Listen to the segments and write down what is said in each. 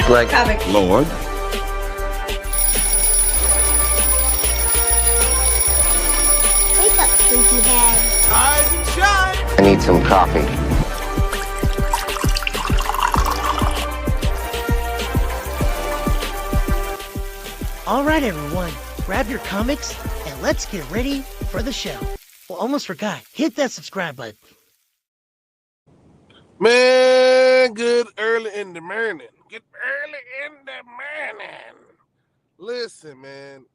Like Lord. Wake up, sleepyhead. Rise and shine. I need some coffee. All right, everyone, grab your comics and let's get ready for the show. Well, almost forgot. Hit that subscribe button. Man, good early in the morning. Get early in the morning. Listen, man.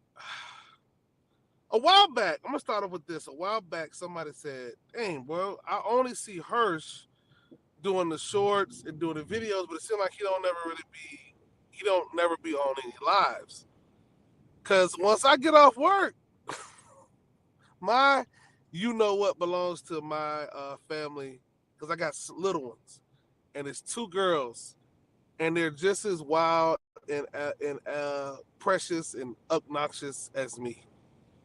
A while back, I'm going to start off with this. A while back, somebody said, dang, bro, I only see Hirsch doing the shorts and doing the videos, but it seems like he don't never be on any lives. Because once I get off work, my you-know-what belongs to my family, because I got little ones, and it's 2 girls, and they're just as wild and precious and obnoxious as me.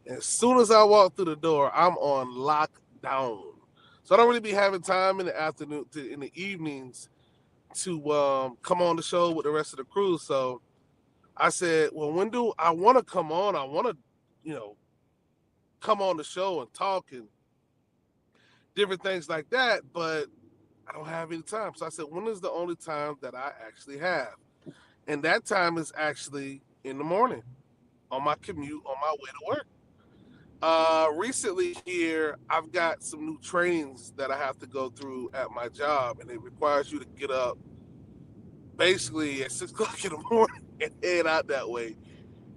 And as soon as I walk through the door, I'm on lockdown. So I don't really be having time in the afternoon, in the evenings, to come on the show with the rest of the crew. So I said, well, when do I want to come on? I want to, come on the show and talk and different things like that, but I don't have any time. So I said, when is the only time that I actually have? And that time is actually in the morning on my commute, on my way to work. Recently here, I've got some new trainings that I have to go through at my job, and it requires you to get up basically at 6 o'clock in the morning and head out that way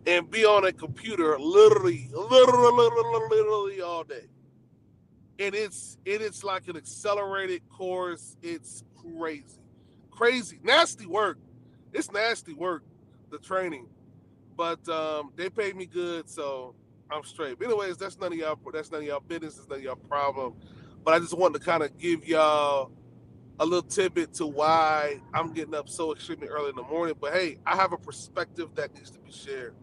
and be on a computer literally all day. And it's like an accelerated course. It's crazy, nasty work. It's nasty work, the training, but they pay me good, so I'm straight. But anyways, that's none of y'all business. It's none of y'all problem. But I just wanted to kind of give y'all a little tidbit to why I'm getting up so extremely early in the morning. But hey, I have a perspective that needs to be shared.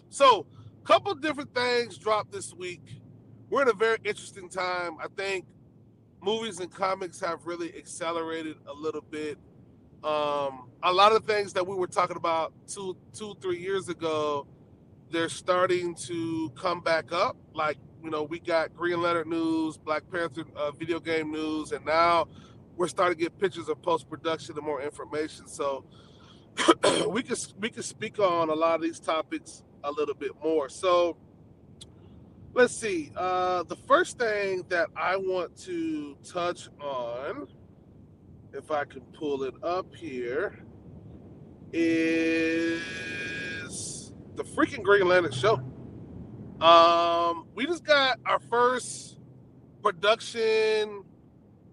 So a couple different things dropped this week. We're in a very interesting time. I think movies and comics have really accelerated a little bit. A lot of things that we were talking about 3 years ago, they're starting to come back up. Like, we got Green Lantern news, Black Panther video game news, and now we're starting to get pictures of post-production and more information. So we can speak on a lot of these topics a little bit more. So let's see. The first thing that I want to touch on, if I can pull it up here, is the freaking Green Lantern show. We just got our first production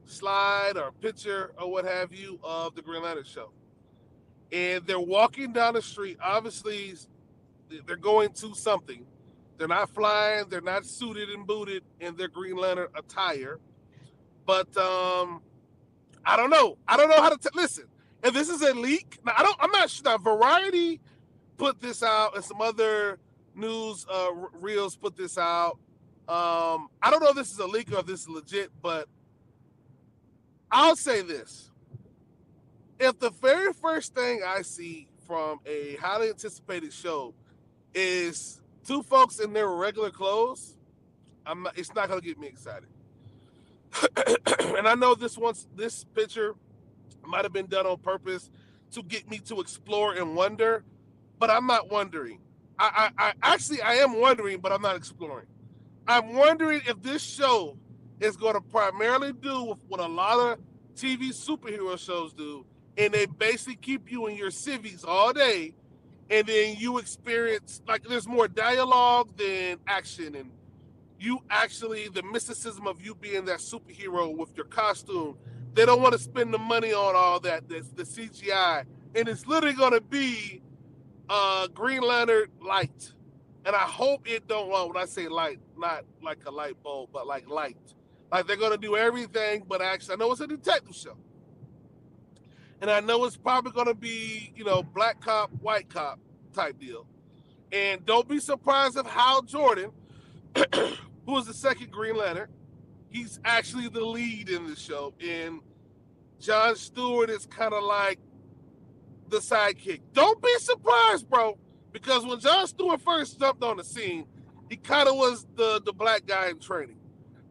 slide or picture or what have you of the Green Lantern show. And they're walking down the street. Obviously, they're going to something. They're not flying. They're not suited and booted in their Green Lantern attire. But I don't know. I don't know how to listen. And this is a leak. Now, I'm not sure. Now, Variety put this out, and some other news reels put this out. I don't know if this is a leak or if this is legit, but I'll say this. If the very first thing I see from a highly anticipated show is 2 folks in their regular clothes, it's not going to get me excited. And I know this picture might have been done on purpose to get me to explore and wonder, but I'm not wondering. I am wondering, but I'm not exploring. I'm wondering if this show is going to primarily do with what a lot of TV superhero shows do, and they basically keep you in your civvies all day, and then you experience, like, there's more dialogue than action, and you actually, the mysticism of you being that superhero with your costume, they don't want to spend the money on all that, the CGI, and it's literally going to be Green Lantern light. And I hope it don't, when I say light, not like a light bulb, but like light. Like, they're going to do everything, but actually, I know it's a detective show. And I know it's probably going to be, black cop, white cop type deal. And don't be surprised if Hal Jordan, who is the second Green Lantern, he's actually the lead in the show. And John Stewart is kind of like the sidekick. Don't be surprised, bro, because when John Stewart first jumped on the scene, he kind of was the black guy in training.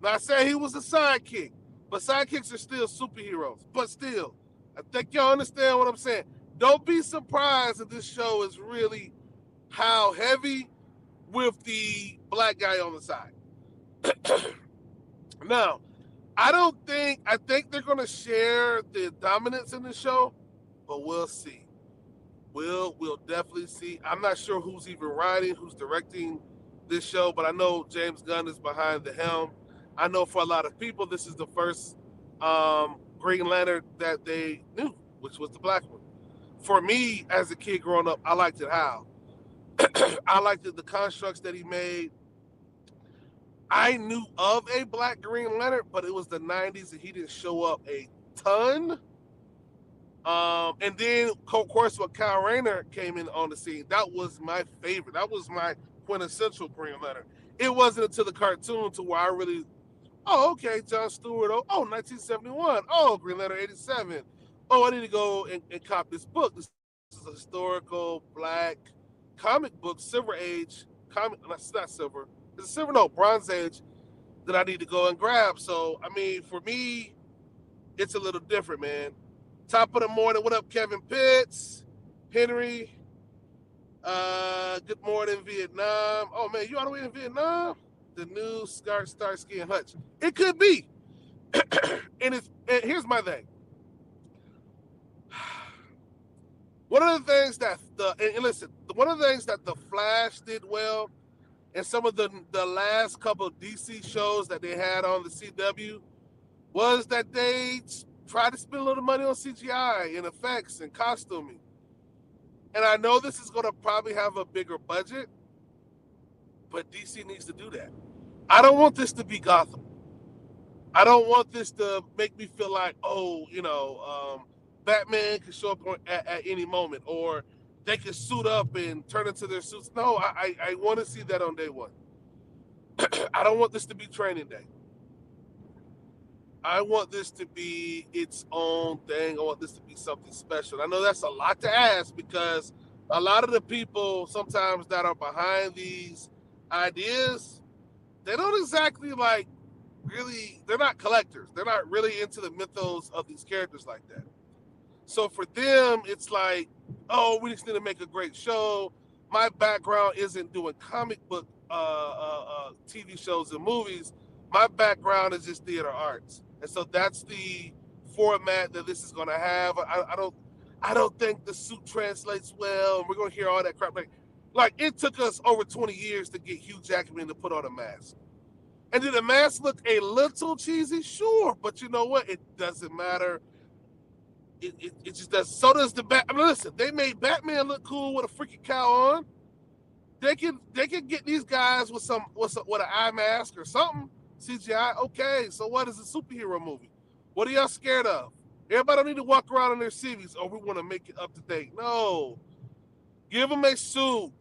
Now, I say he was a sidekick, but sidekicks are still superheroes. But still, I think y'all understand what I'm saying. Don't be surprised if this show is really how heavy with the black guy on the side. Now, I think they're going to share the dominance in the show, but we'll see. We'll definitely see. I'm not sure who's even writing, who's directing this show, but I know James Gunn is behind the helm. I know for a lot of people, this is the first Green Lantern that they knew, which was the black one. For me, as a kid growing up, I liked it how. I liked the constructs that he made. I knew of a black Green Lantern, but it was the 90s and he didn't show up a ton. And then, of course, when Kyle Rayner came in on the scene, that was my favorite. That was my quintessential Green Lantern. It wasn't until the cartoon to where I really, okay, John Stewart. 1971. Green Lantern 87. I need to go and cop this book. This is a historical black comic book, Silver Age comic. That's not silver. It's a silver, no, Bronze Age that I need to go and grab. So, I mean, for me, it's a little different, man. Top of the morning. What up, Kevin Pitts? Henry. Good morning, Vietnam. Oh, man, you all the way in Vietnam? The new Starsky and Hutch. It could be. And here's my thing. One of the things that one of the things that The Flash did well, and some of the last couple of DC shows that they had on the CW, was that they tried to spend a little money on CGI and effects and costuming. And I know this is going to probably have a bigger budget, but DC needs to do that. I don't want this to be Gotham. I don't want this to make me feel like, Batman can show up at any moment, or they can suit up and turn into their suits. No, I want to see that on day one. I don't want this to be Training Day. I want this to be its own thing. I want this to be something special. I know that's a lot to ask because a lot of the people sometimes that are behind these ideas, they don't exactly they're not collectors. They're not really into the mythos of these characters like that. So for them, it's like, we just need to make a great show. My background isn't doing comic book TV shows and movies. My background is just theater arts. And so that's the format that this is going to have. I don't think the suit translates well. And we're going to hear all that crap. Like it took us over 20 years to get Hugh Jackman to put on a mask. And did the mask look a little cheesy? Sure. But you know what? It doesn't matter. It just does. So does the Bat. I mean, listen, they made Batman look cool with a freaking cow on. They can get these guys with an eye mask or something. CGI, okay. So what is a superhero movie? What are y'all scared of? Everybody don't need to walk around in their CVs. We want to make it up to date. No, give them a suit.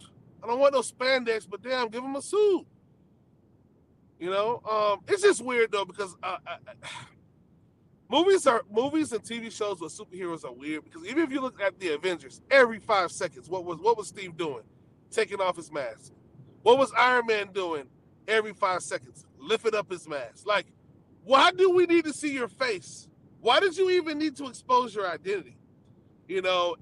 I don't want no spandex, but damn, give them a suit. It's just weird though because movies and TV shows with superheroes are weird because even if you look at the Avengers, every 5 seconds, what was Steve doing? Taking off his mask. What was Iron Man doing? Every 5 seconds, lifting up his mask. Like, why do we need to see your face? Why did you even need to expose your identity?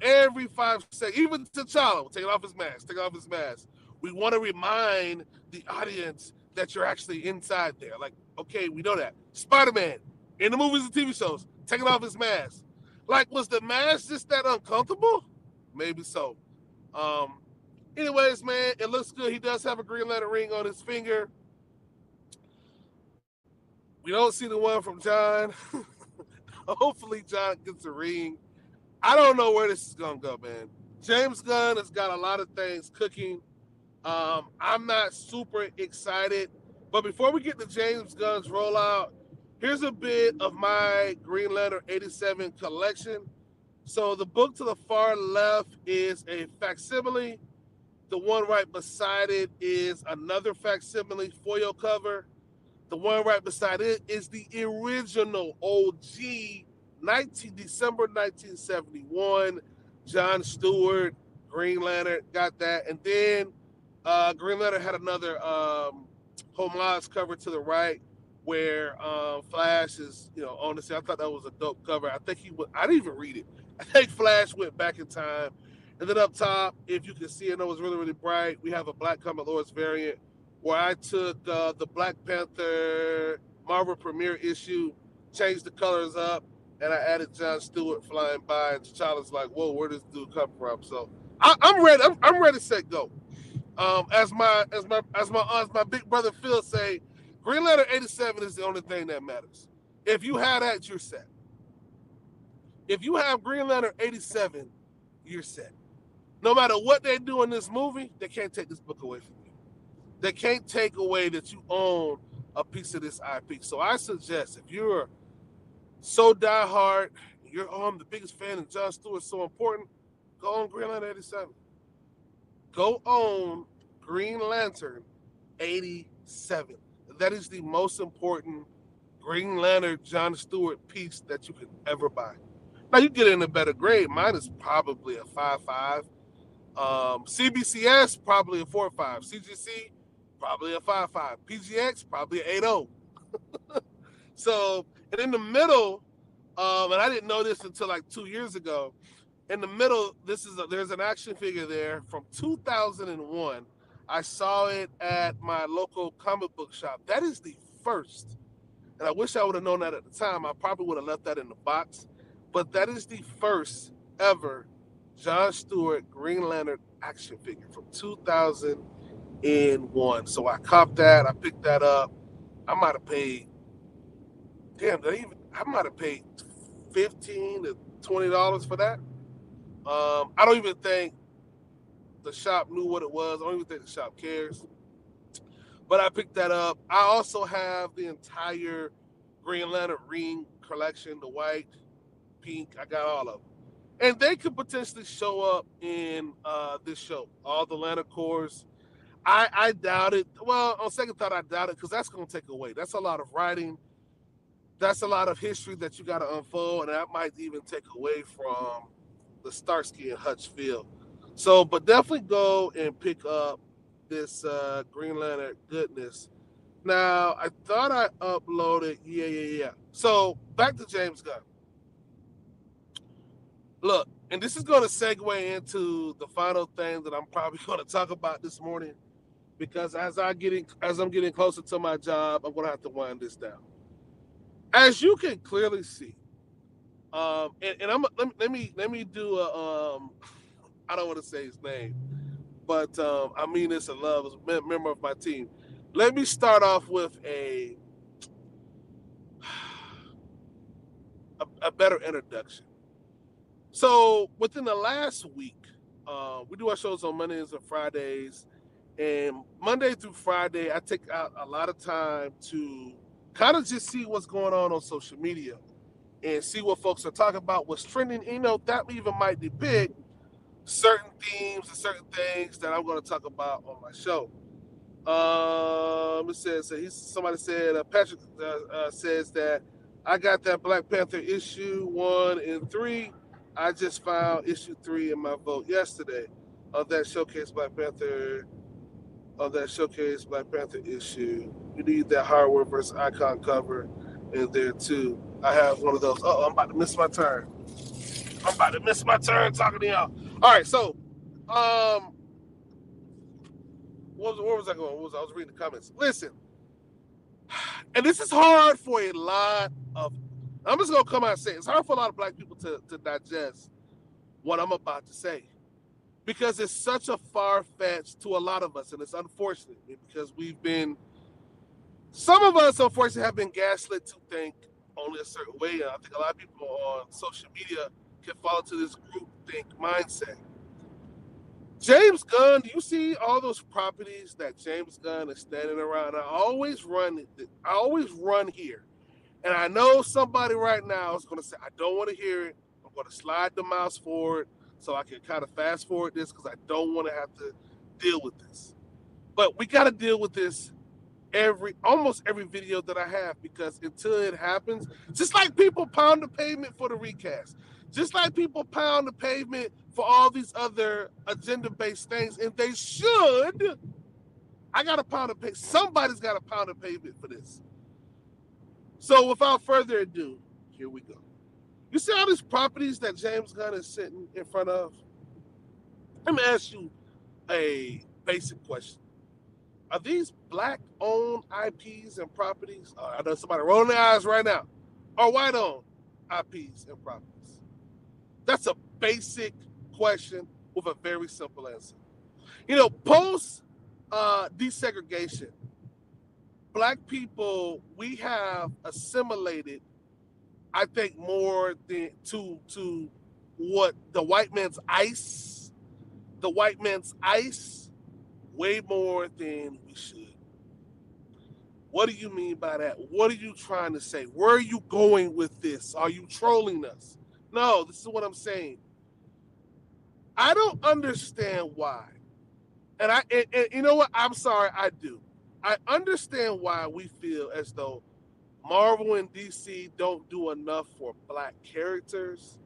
Every 5 seconds, even T'Challa, taking off his mask. We want to remind the audience that you're actually inside there. Like, okay, we know that. Spider-Man, in the movies and TV shows, taking off his mask. Like, was the mask just that uncomfortable? Maybe so. Anyways, man, it looks good. He does have a Green Lantern ring on his finger. We don't see the one from John. Hopefully John gets a ring. I don't know where this is going to go, man. James Gunn has got a lot of things cooking. I'm not super excited. But before we get to James Gunn's rollout, here's a bit of my Green Lantern 87 collection. So the book to the far left is a facsimile. The one right beside it is another facsimile foil cover. The one right beside it is the original OG December 1971 John Stewart Green Lantern. Got that. And then Green Lantern had another homage cover to the right where Flash is, honestly, I thought that was a dope cover. I think I didn't even read it. I think Flash went back in time. And then up top, if you can see it, it was really, really bright. We have a Black Comet Lords variant where I took the Black Panther Marvel premiere issue, changed the colors up, and I added John Stewart flying by. And T'Challa's like, "Whoa, where does this dude come from?" So I'm ready. I'm ready, set, go. As my big brother Phil say, Green Lantern 87 is the only thing that matters. If you have that, you're set. If you have Green Lantern 87, you're set. No matter what they do in this movie, they can't take this book away from you. They can't take away that you own a piece of this IP. So I suggest if you're so diehard, you're the biggest fan and John Stewart's so important, go on Green Lantern 87. Go own Green Lantern 87. That is the most important Green Lantern John Stewart piece that you could ever buy. Now you get in a better grade. Mine is probably a 5.5. CBCS probably a 4.5. CGC probably a 5.5. PGX probably an 8.0. So, and in the middle, and I didn't know this until like 2 years ago. In the middle, there's an action figure there from 2001. I saw it at my local comic book shop. That is the first, and I wish I would have known that at the time. I probably would have left that in the box, but that is the first ever John Stewart Green Lantern action figure from 2001. So I copped that. I picked that up. I might have paid, I might have paid $15 to $20 for that. I don't even think the shop knew what it was. I don't even think the shop cares. But I picked that up. I also have the entire Green Lantern ring collection, the white, pink. I got all of them. And they could potentially show up in this show. All the Lantern Corps. I doubt it. Well, on second thought, I doubt it because that's going to take away. That's a lot of writing. That's a lot of history that you got to unfold. And that might even take away from the Starsky and Hutch feel. So, but definitely go and pick up this Green Lantern goodness. Now, I thought I uploaded. Yeah. So, back to James Gunn. Look, and this is going to segue into the final thing that I'm probably going to talk about this morning, because as I'm getting closer to my job, I'm going to have to wind this down. As you can clearly see, let me do a I don't want to say his name, but I mean this in love as a member of my team. Let me start off with a better introduction. So within the last week, we do our shows on Mondays and Fridays, and Monday through Friday, I take out a lot of time to kind of just see what's going on social media and see what folks are talking about, what's trending. That even might depict certain themes and certain things that I'm going to talk about on my show. It says somebody said Patrick says that I got that Black Panther issue 1 and 3. I just found issue 3 in my vote yesterday of that showcase Black Panther issue. You need that hardware versus icon cover in there too. I have one of those. I'm about to miss my turn. Talking to y'all. All right, so where was I going? I was reading the comments. Listen, and this is hard for a lot of. I'm just gonna come out and say it's hard for a lot of Black people to digest what I'm about to say, because it's such a far-fetched to a lot of us, and it's unfortunate because some of us unfortunately have been gaslit to think only a certain way. And I think a lot of people on social media can fall into this groupthink mindset. James Gunn, do you see all those properties that James Gunn is standing around? I always run here. And I know somebody right now is going to say, I don't want to hear it. I'm going to slide the mouse forward so I can kind of fast forward this because I don't want to have to deal with this. But we got to deal with this almost every video that I have, because until it happens, just like people pound the pavement for the recast, just like people pound the pavement for all these other agenda-based things, and they should. I got to pound the pavement. Somebody's got to pound the pavement for this. So without further ado, here we go. You see all these properties that James Gunn is sitting in front of? Let me ask you a basic question. Are these black-owned IPs and properties? I know somebody rolling their eyes right now. Or white-owned IPs and properties? That's a basic question with a very simple answer. You know, post desegregation, Black people, we have assimilated, I think, more than to what the white man's ICE, way more than we should. What do you mean by that? What are you trying to say? Where are you going with this? Are you trolling us? No, this is what I'm saying. I don't understand why. And you know what? I'm sorry, I do. I understand why we feel as though Marvel and DC don't do enough for Black characters.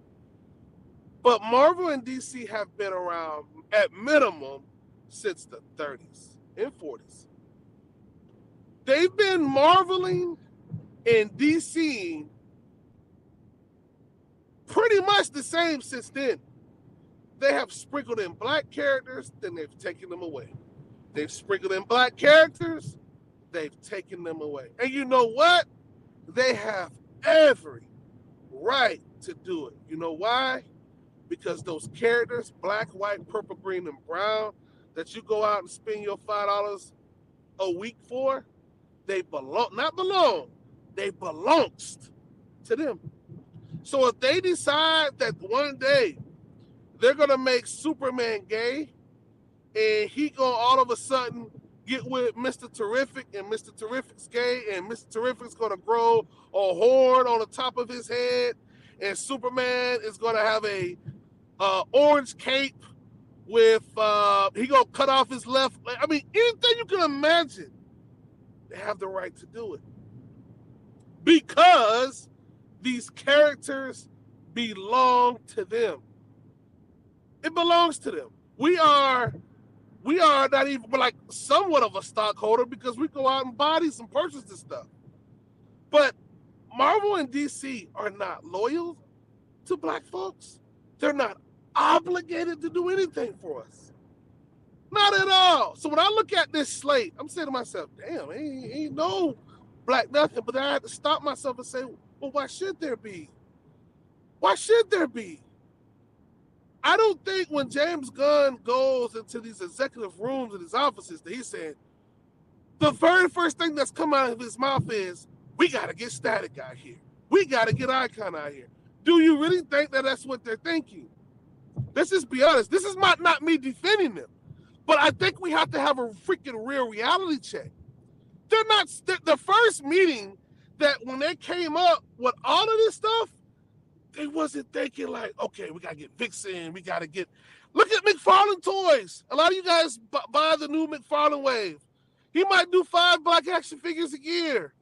But Marvel and DC have been around at minimum since the 30s and 40s. They've been marveling and DCing pretty much the same since then. They have sprinkled in Black characters, then they've taken them away. They've sprinkled in Black characters, they've taken them away. And you know what? They have every right to do it. You know why? Because those characters, black, white, purple, green, and brown, that you go out and spend your $5 a week for, they they belongs to them. So if they decide that one day they're gonna make Superman gay, and he gonna all of a sudden get with Mr. Terrific, and Mr. Terrific's gay, and Mr. Terrific's gonna grow a horn on the top of his head, and Superman is gonna have a orange cape with he gonna cut off his left leg. I mean, anything you can imagine, they have the right to do it because these characters belong to them. It belongs to them. We are not even like somewhat of a stockholder because we go out and buy these and purchase this stuff. But Marvel and DC are not loyal to Black folks. They're not obligated to do anything for us. Not at all. So when I look at this slate, I'm saying to myself, damn, ain't no Black nothing. But I had to stop myself and say, well, why should there be? Why should there be? I don't think when James Gunn goes into these executive rooms in his offices that he's saying, the very first thing that's come out of his mouth is, we got to get Static out here. We got to get Icon out here. Do you really think that that's what they're thinking? Let's just be honest. This is not me defending them. But I think we have to have a freaking real reality check. The first meeting that when they came up with all of this stuff, they wasn't thinking like, okay, we got to get Vixen. We got to get, look at McFarlane Toys. A lot of you guys buy the new McFarlane wave. He might do 5 Black action figures a year.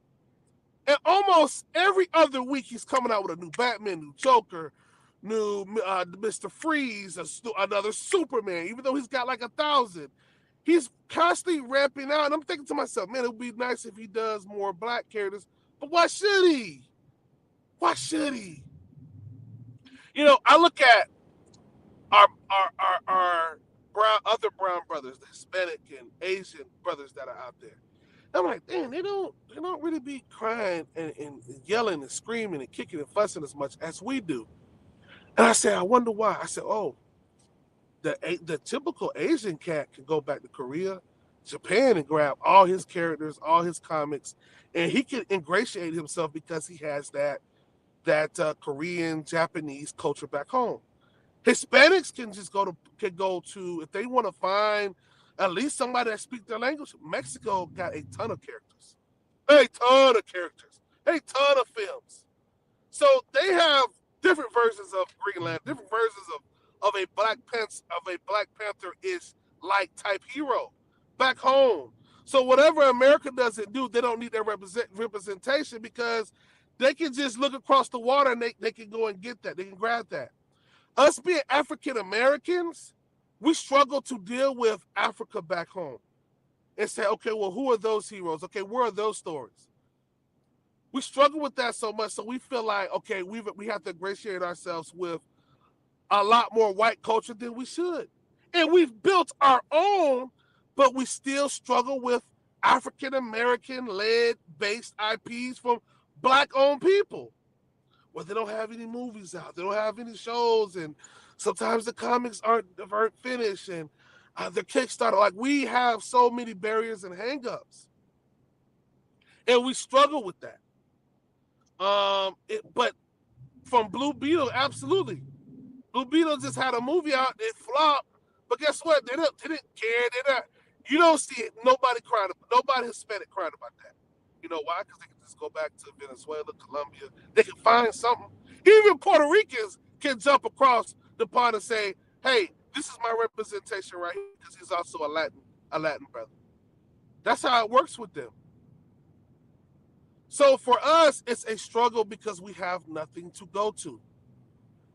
And almost every other week, he's coming out with a new Batman, new Joker, new Mr. Freeze, another Superman, even though he's got like 1,000. He's constantly ramping out. And I'm thinking to myself, man, it would be nice if he does more Black characters. But why should he? Why should he? You know, I look at our other brown brothers, the Hispanic and Asian brothers that are out there. I'm like, damn, they don't really be crying and yelling and screaming and kicking and fussing as much as we do. And I said, I wonder why. I said, oh, the typical Asian cat can go back to Korea, Japan, and grab all his characters, all his comics, and he can ingratiate himself because he has that Korean, Japanese culture back home. Hispanics can just go to if they want to find at least somebody that speaks their language. Mexico got a ton of characters, a ton of films. So they have different versions of Green Lantern, different versions of a Black Panther-ish like type hero back home. So whatever America doesn't do, they don't need their representation because they can just look across the water and they can go and get that. They can grab that. Us being African Americans, we struggle to deal with Africa back home and say, okay, well, who are those heroes? Okay, where are those stories? We struggle with that so much, so we feel like, okay, we have to ingratiate ourselves with a lot more white culture than we should. And we've built our own, but we still struggle with African American led based IPs from black owned people. Well, they don't have any movies out. They don't have any shows. And sometimes the comics aren't finished. And the Kickstarter, like we have so many barriers and hangups. And we struggle with that. But from Blue Beetle, absolutely. Blue Beetle just had a movie out. It flopped. But guess what? They didn't care. You don't see it. Nobody Hispanic crying about that. You know why? Because they can just go back to Venezuela, Colombia. They can find something. Even Puerto Ricans can jump across the pond and say, hey, this is my representation right here, because he's also a Latin brother. That's how it works with them. So for us, it's a struggle because we have nothing to go to.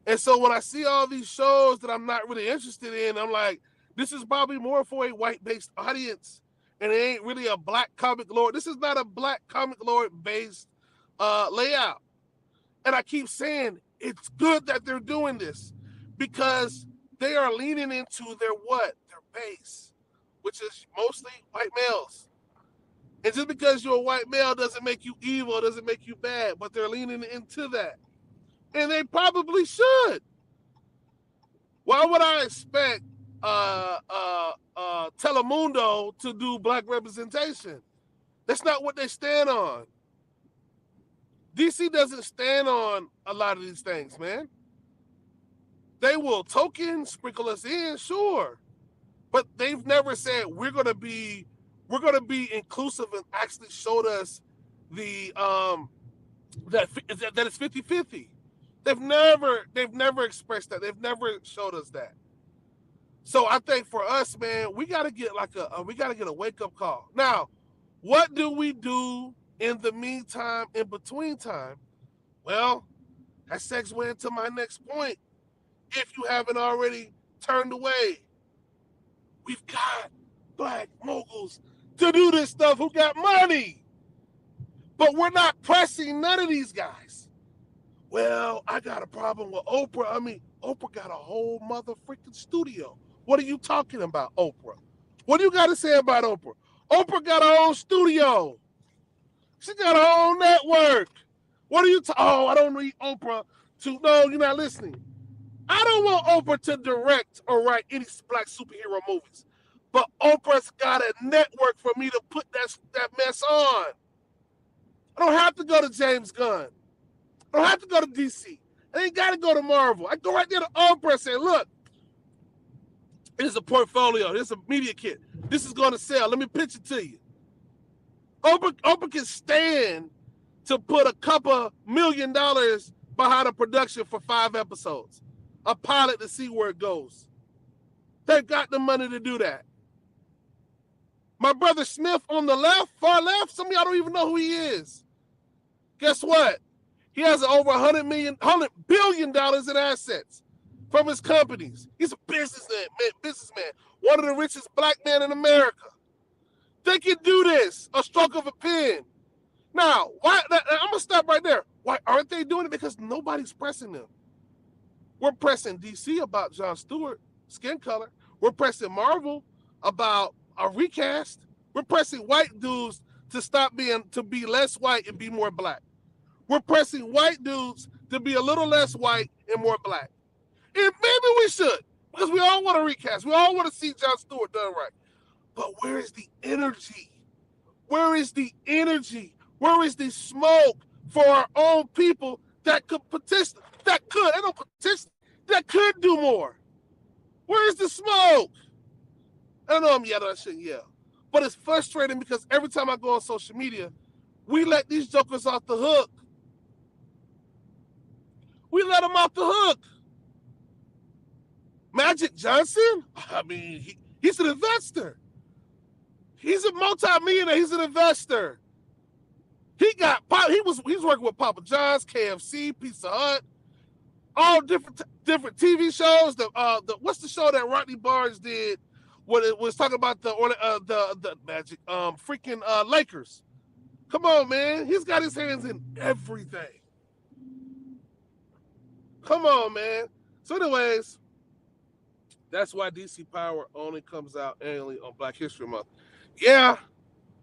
And so when I see all these shows that I'm not really interested in, I'm like, this is probably more for a white-based audience. And it ain't really a black comic lord. This is not a black comic lord-based layout. And I keep saying it's good that they're doing this because they are leaning into their what? Their base, which is mostly white males. And just because you're a white male doesn't make you evil, doesn't make you bad, but they're leaning into that. And they probably should. Why would I expect Telemundo to do black representation? That's not what they stand on. DC doesn't stand on a lot of these things, man. They will token, sprinkle us in, sure. But they've never said we're gonna be inclusive and actually showed us the that it's 50-50. They've never expressed that. They've never showed us that. So I think for us, man, we gotta get a wake-up call. Now, what do we do in the meantime, in between time? Well, that segues into my next point. If you haven't already turned away, we've got black moguls to do this stuff who got money. But we're not pressing none of these guys. Well, I got a problem with Oprah. I mean, Oprah got a whole mother freaking studio. What are you talking about, Oprah? What do you got to say about Oprah? Oprah got her own studio. She got her own network. What are you Oh, I don't need Oprah to... No, you're not listening. I don't want Oprah to direct or write any black superhero movies. But Oprah's got a network for me to put that mess on. I don't have to go to James Gunn. I don't have to go to DC. I ain't got to go to Marvel. I go right there to Oprah and say, look, here's a portfolio. Here's a media kit. This is going to sell. Let me pitch it to you. Oprah can stand to put a couple $1 million behind a production for 5 episodes. A pilot to see where it goes. They've got the money to do that. My brother Smith on the left, far left, some of y'all don't even know who he is. Guess what? He has over $100 billion in assets from his companies. He's a businessman, one of the richest black men in America. They can do this, a stroke of a pen. Now, why? I'm gonna stop right there. Why aren't they doing it? Because nobody's pressing them. We're pressing DC about Jon Stewart, skin color. We're pressing Marvel about a recast. We're pressing white dudes to be less white and be more black. We're pressing white dudes to be a little less white and more black. And maybe we should, because we all want to recast. We all want to see Jon Stewart done right. But where is the energy? Where is the energy? Where is the smoke for our own people that could do more? Where is the smoke? I know I'm yelling, I shouldn't yell. But it's frustrating because every time I go on social media, we let these jokers off the hook. We let them off the hook. Magic Johnson? I mean, He's an investor. He's a multi-millionaire. He's an investor. He's working with Papa John's, KFC, Pizza Hut, all different TV shows. What's the show that Rodney Barnes did when it was talking about the Magic Lakers? Come on, man. He's got his hands in everything. Come on, man. So anyways, that's why DC Power only comes out annually on Black History Month. Yeah.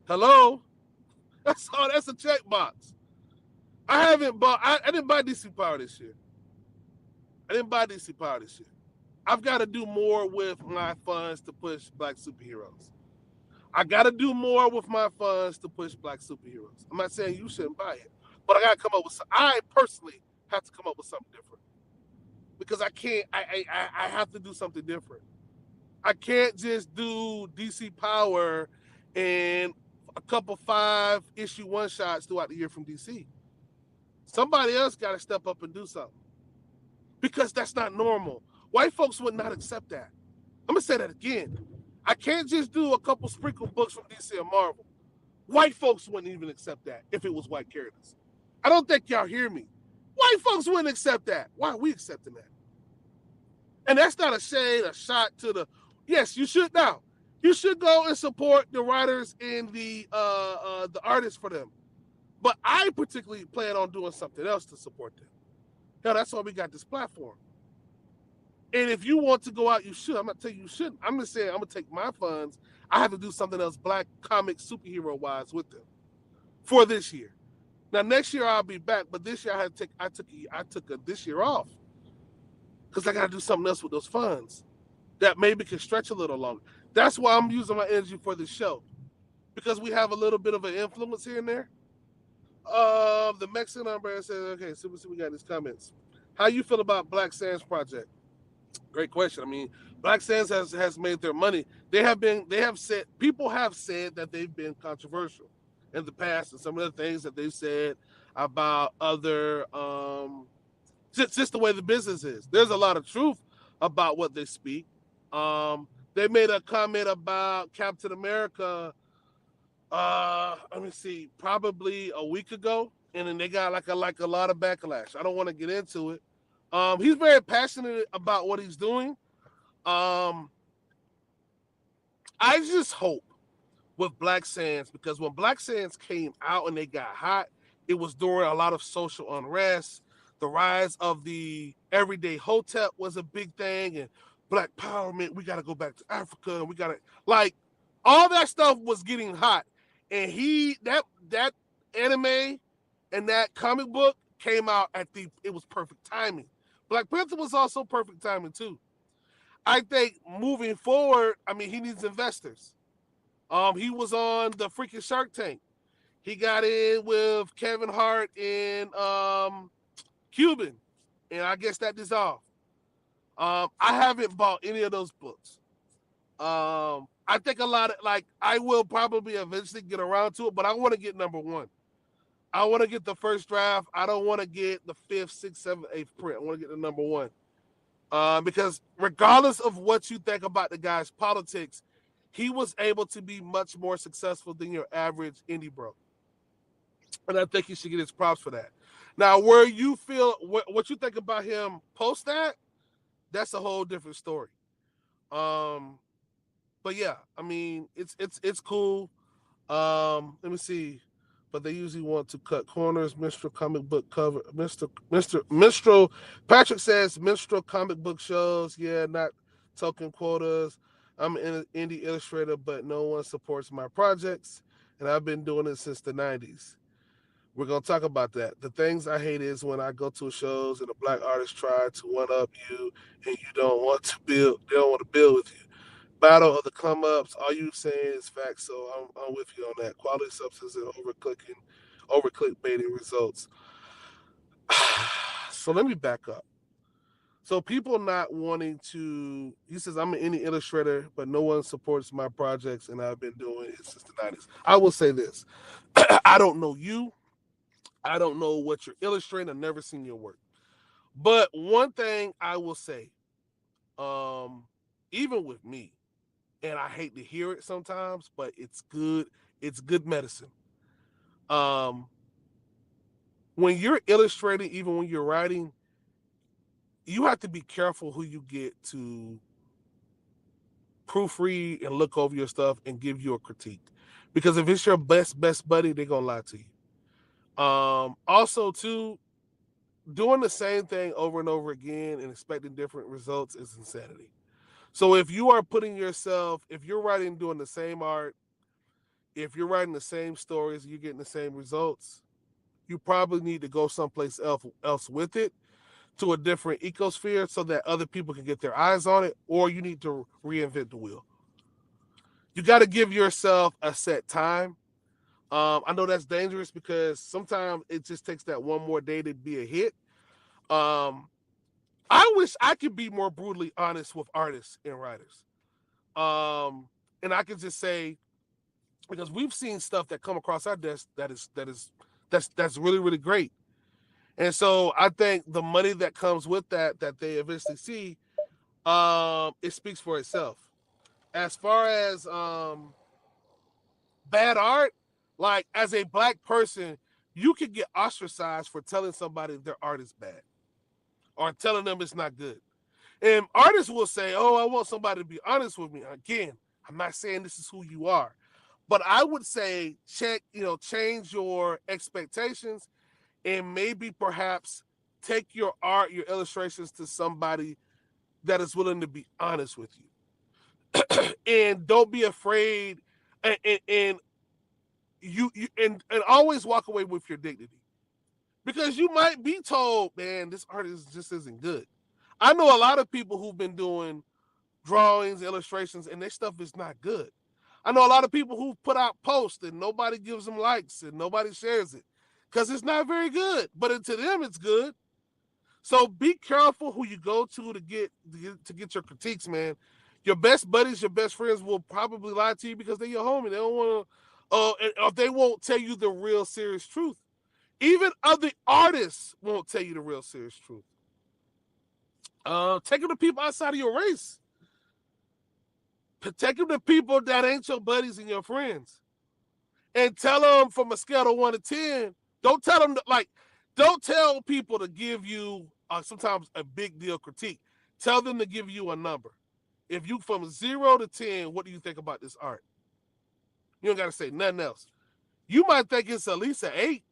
Hello. That's all. That's a checkbox. I didn't buy DC Power this year. I've got to do more with my funds to push Black superheroes. I got to do more with my funds to push Black superheroes. I'm not saying you shouldn't buy it, but I got to come up with. I personally have to come up with something different because I can't. I have to do something different. I can't just do DC Power and a couple 5-issue one-shots throughout the year from DC. Somebody else got to step up and do something because that's not normal. White folks would not accept that. I'm going to say that again. I can't just do a couple sprinkle books from DC and Marvel. White folks wouldn't even accept that if it was white characters. I don't think y'all hear me. White folks wouldn't accept that. Why are we accepting that? And that's not a shade, a shot to the... Yes, you should now. You should go and support the writers and the artists for them. But I particularly plan on doing something else to support them. Hell, that's why we got this platform. And if you want to go out, you should. I'm not telling you shouldn't. I'm just saying I'm going to take my funds. I have to do something else Black comic superhero-wise with them for this year. Now, next year I'll be back, but this year I took this year off because I got to do something else with those funds that maybe can stretch a little longer. That's why I'm using my energy for this show because we have a little bit of an influence here and there. The Mexican umbrella says, okay, so we got these comments. How you feel about Black Sands project? Great question. I mean, Black Sands has made their money. People have said that they've been controversial in the past, and some of the things that they've said about other, just the way the business is. There's a lot of truth about what they speak. They made a comment about Captain America. Let me see, probably a week ago, and then they got like a lot of backlash. I don't want to get into it. He's very passionate about what he's doing. I just hope with Black Sands, because when Black Sands came out and they got hot, it was during a lot of social unrest. The rise of the everyday hotep was a big thing, and Black Power meant we got to go back to Africa, and we got to, like, all that stuff was getting hot. And that anime and that comic book came out it was perfect timing. Black Panther was also perfect timing too. I think moving forward, I mean, he needs investors. He was on the freaking Shark Tank. He got in with Kevin Hart and Cuban, and I guess that dissolved. I haven't bought any of those books. I think a lot of, like, I will probably eventually get around to it, but I want to get number one. I want to get the first draft. I don't want to get the 5th, 6th, 7th, 8th print. I want to get the number one. Because regardless of what you think about the guy's politics, he was able to be much more successful than your average indie bro. And I think he should get his props for that. Now, where you feel, what you think about him post that, that's a whole different story. But yeah, I mean, it's cool. Let me see. But they usually want to cut corners. Minstrel comic book cover. Minstrel. Patrick says Minstrel comic book shows. Yeah, not token quotas. I'm an indie illustrator, but no one supports my projects, and I've been doing it since the 90s. We're gonna talk about that. The things I hate is when I go to shows and a Black artist try to one up you, and you don't want to build. They don't want to build with you. Battle of the come ups. All you saying is facts, so I'm with you on that. Quality substance and over clickbaiting results. So let me back up. So people not wanting to. He says I'm an indie illustrator, but no one supports my projects, and I've been doing it since the 90s. I will say this: I don't know you. I don't know what you're illustrating. I've never seen your work. But one thing I will say, even with me, and I hate to hear it sometimes, but it's good. It's good medicine. Um, when you're illustrating, even when you're writing, you have to be careful who you get to proofread and look over your stuff and give you a critique. Because if it's your best buddy, they're gonna lie to you. Also, too, doing the same thing over and over again and expecting different results is insanity. So if you are putting yourself, if you're writing, doing the same art, if you're writing the same stories, you're getting the same results, you probably need to go someplace else with it, to a different ecosphere, so that other people can get their eyes on it, or you need to reinvent the wheel. You got to give yourself a set time. I know that's dangerous because sometimes it just takes that one more day to be a hit. I wish I could be more brutally honest with artists and writers. And I could just say, because we've seen stuff that come across our desk that's really, really great. And so I think the money that comes with that they eventually see, it speaks for itself. As far as bad art, like as a Black person, you could get ostracized for telling somebody their art is bad or telling them it's not good. And artists will say, oh, I want somebody to be honest with me. Again, I'm not saying this is who you are, but I would say change your expectations and maybe perhaps take your art, your illustrations to somebody that is willing to be honest with you. And don't be afraid, and you always walk away with your dignity. Because you might be told, man, this art just isn't good. I know a lot of people who've been doing drawings, illustrations, and their stuff is not good. I know a lot of people who've put out posts and nobody gives them likes and nobody shares it because it's not very good. But to them, it's good. So be careful who you go to get your critiques, man. Your best buddies, your best friends will probably lie to you because they're your homie. They don't want to, or they won't tell you the real serious truth. Even other artists won't tell you the real serious truth. Take them to people outside of your race. Take them to people that ain't your buddies and your friends. And tell them from a scale of 1 to 10. Don't tell them don't tell people to give you sometimes a big deal critique. Tell them to give you a number. If you from 0 to 10, what do you think about this art? You don't got to say nothing else. You might think it's at least an 8,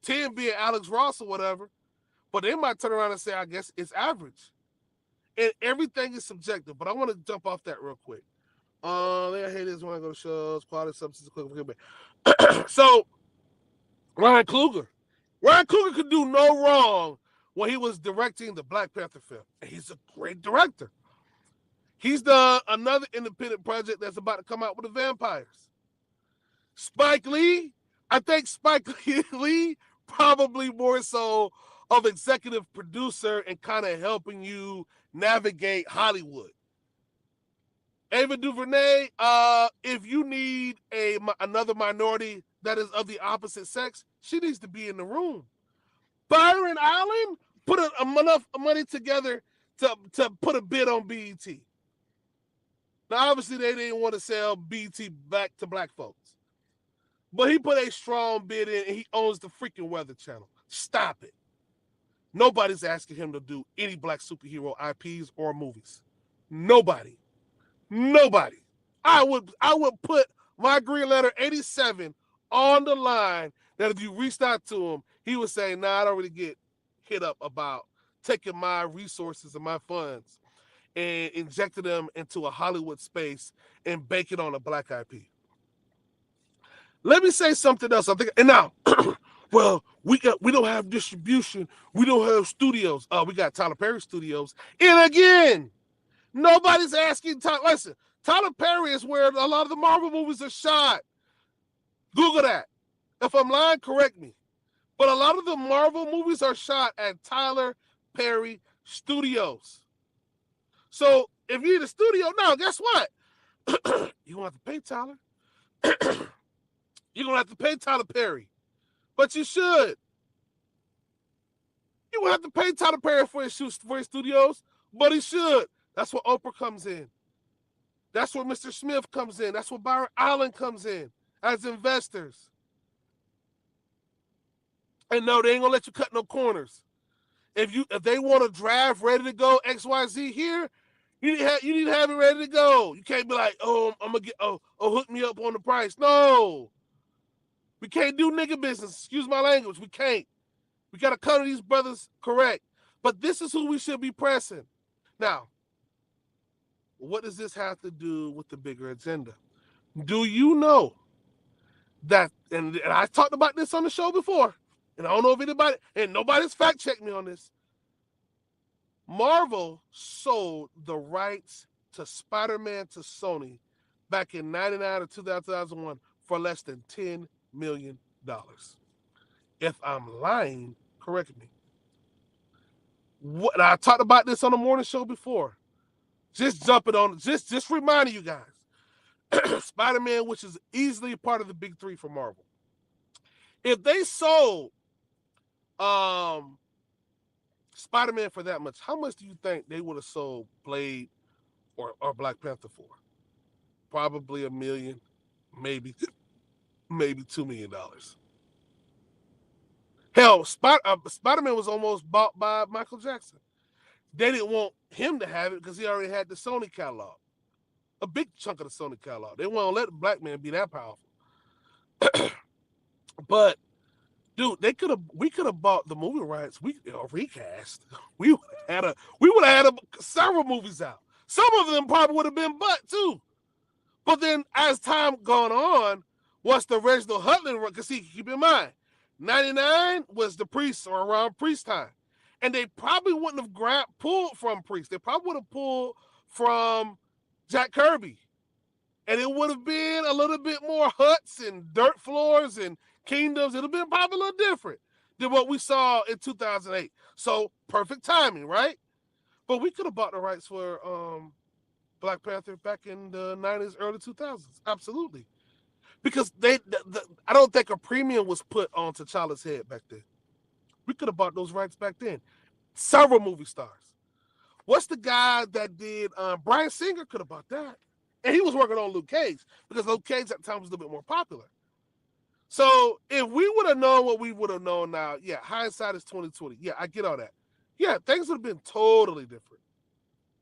10 being Alex Ross or whatever, but they might turn around and say, I guess it's average. And everything is subjective, but I want to jump off that real quick. They hate this when I go to shows, quality substance, So, Ryan Coogler could do no wrong when he was directing the Black Panther film. And he's a great director. He's done another independent project that's about to come out with the vampires. Spike Lee, I think Spike Lee probably more so of executive producer and kind of helping you navigate Hollywood. Ava DuVernay, if you need another minority that is of the opposite sex, she needs to be in the room. Byron Allen put enough money together to put a bid on BET. Now, obviously, they didn't want to sell BET back to Black folks. But he put a strong bid in, and he owns the freaking Weather Channel. Stop it. Nobody's asking him to do any Black superhero IPs or movies. Nobody. I would put my Green Lantern 87 on the line that if you reached out to him, he would say, nah, I don't really get hit up about taking my resources and my funds and injecting them into a Hollywood space and banking on a Black IP. Let me say something else. And now, well, we don't have distribution. We don't have studios. We got Tyler Perry Studios. And again, nobody's asking. Listen, Tyler Perry is where a lot of the Marvel movies are shot. Google that. If I'm lying, correct me. But a lot of the Marvel movies are shot at Tyler Perry Studios. So if you need a studio, now guess what? You're going to have to pay Tyler. You're going to have to pay Tyler Perry. But you should. You will have to pay Tyler Perry for his studios, but he should. That's where Oprah comes in. That's where Mr. Smith comes in. That's where Byron Allen comes in as investors. And no, they ain't gonna let you cut no corners. If they want a draft ready to go XYZ here, you need to have it ready to go. You can't be like, oh, I'm gonna get hook me up on the price. No. We can't do nigga business. Excuse my language. We can't. We gotta cover these brothers correct. But this is who we should be pressing. Now, what does this have to do with the bigger agenda? Do you know that, and I talked about this on the show before, and I don't know if anybody, and nobody's fact checked me on this. Marvel sold the rights to Spider-Man to Sony back in 99 or 2001 for less than $10 million. If I'm lying, correct me. I talked about this on the morning show before. Just jumping on, just reminding you guys. Spider-Man, which is easily part of the big three for Marvel. If they sold Spider-Man for that much, how much do you think they would have sold Blade or Black Panther for? Probably $1 million, maybe $2 million. Hell, Spider-Man was almost bought by Michael Jackson. They didn't want him to have it because he already had the Sony catalog. A big chunk of the Sony catalog. They won't let the black man be that powerful. But, dude, we could have bought the movie rights. Recast. We would have had several movies out. Some of them probably would have been butt too. But then as time gone on, once the Reginald Hudlin, because see, keep in mind, 99 was the Priest or around Priest time. And they probably wouldn't have pulled from Priest. They probably would have pulled from Jack Kirby. And it would have been a little bit more huts and dirt floors and kingdoms. It would have been probably a little different than what we saw in 2008. So perfect timing, right? But we could have bought the rights for Black Panther back in the 90s, early 2000s. Absolutely. Because I don't think a premium was put on T'Challa's head back then. We could have bought those rights back then. Several movie stars. What's the guy that did Bryan Singer could have bought that. And he was working on Luke Cage because Luke Cage at the time was a little bit more popular. So if we would have known what we would have known now, yeah, hindsight is 2020. Yeah, I get all that. Yeah, things would have been totally different.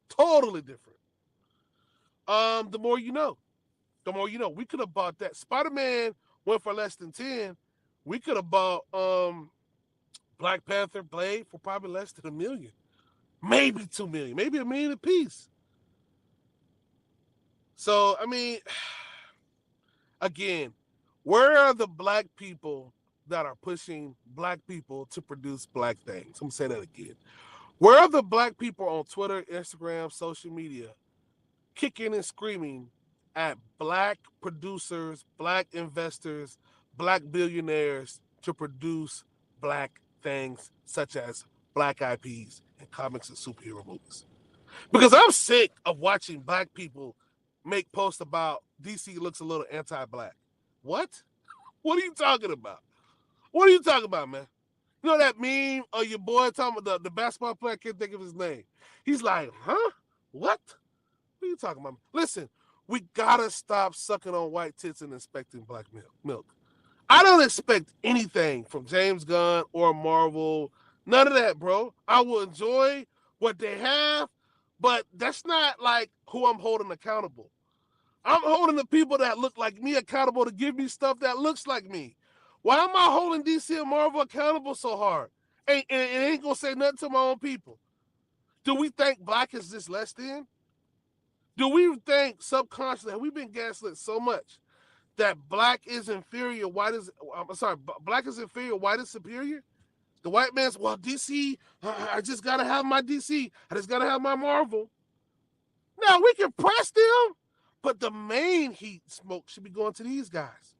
Totally different. The more you know. The more you know. We could have bought that. Spider-Man went for less than 10. We could have bought Black Panther, Blade for probably less than $1 million. Maybe $2 million. Maybe $1 million a piece. So, I mean, again, where are the black people that are pushing black people to produce black things? I'm going to say that again. Where are the black people on Twitter, Instagram, social media, kicking and screaming at black producers, black investors, black billionaires to produce black things such as black IPs and comics and superhero movies? Because I'm sick of watching black people make posts about DC looks a little anti-black. What? What are you talking about? What are you talking about, man? You know that meme of your boy talking about the basketball player? I can't think of his name. He's like, huh? What? What are you talking about? Listen, we gotta stop sucking on white tits and expecting black milk. I don't expect anything from James Gunn or Marvel. None of that, bro. I will enjoy what they have, but that's not like who I'm holding accountable. I'm holding the people that look like me accountable to give me stuff that looks like me. Why am I holding DC and Marvel accountable so hard? And it ain't gonna say nothing to my own people. Do we think black is just less than? Do we think subconsciously, have we been gaslit so much that black is inferior, black is inferior, white is superior? The white man's, well, DC, I just gotta have my DC. I just gotta have my Marvel. Now, we can press them, but the main heat smoke should be going to these guys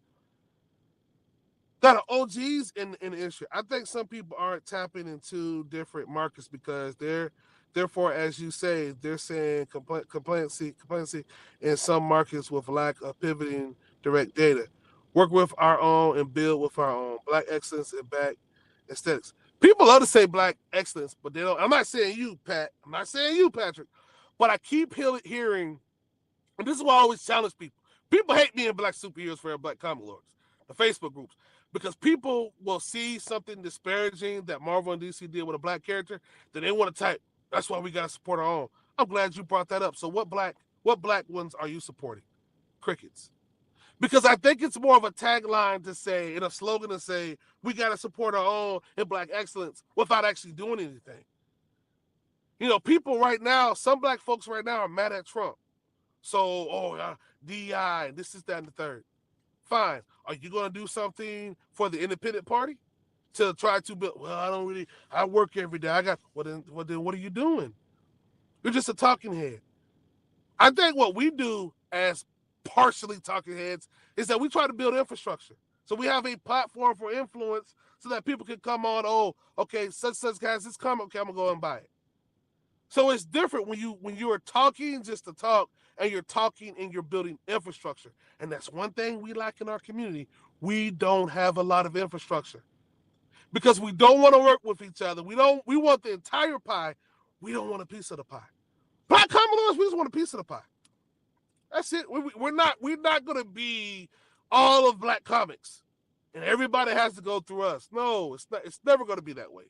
that are OGs in the industry. I think some people aren't tapping into different markets because therefore, as you say, they're saying complacency in some markets with lack of pivoting direct data. Work with our own and build with our own. Black excellence and black aesthetics. People love to say black excellence, but they don't. I'm not saying you, Pat. I'm not saying you, Patrick. But I keep hearing And this is why I always challenge people. People hate me in Black Superheroes for Black Comic Lords, the Facebook groups, because people will see something disparaging that Marvel and DC did with a black character, then they want to type, that's why we got to support our own. I'm glad you brought that up. So what black ones are you supporting? Crickets. Because I think it's more of a tagline to say, and a slogan to say, we got to support our own and black excellence without actually doing anything. You know, people right now, some black folks right now are mad at Trump. So, DEI, this is that and the third. Fine. Are you going to do something for the independent party to try to build? Well, I work every day. Well then what are you doing? You're just a talking head. I think what we do as partially talking heads is that we try to build infrastructure. So we have a platform for influence so that people can come on, okay, such guys, this comic, okay, I'm going to go and buy it. So it's different when you are talking just to talk, and you're talking and you're building infrastructure. And that's one thing we lack in our community. We don't have a lot of infrastructure because we don't want to work with each other. We want the entire pie. We don't want a piece of the pie. Black comic lords, we just want a piece of the pie. That's it. We're not going to be all of black comics and everybody has to go through us. No, it's never going to be that way.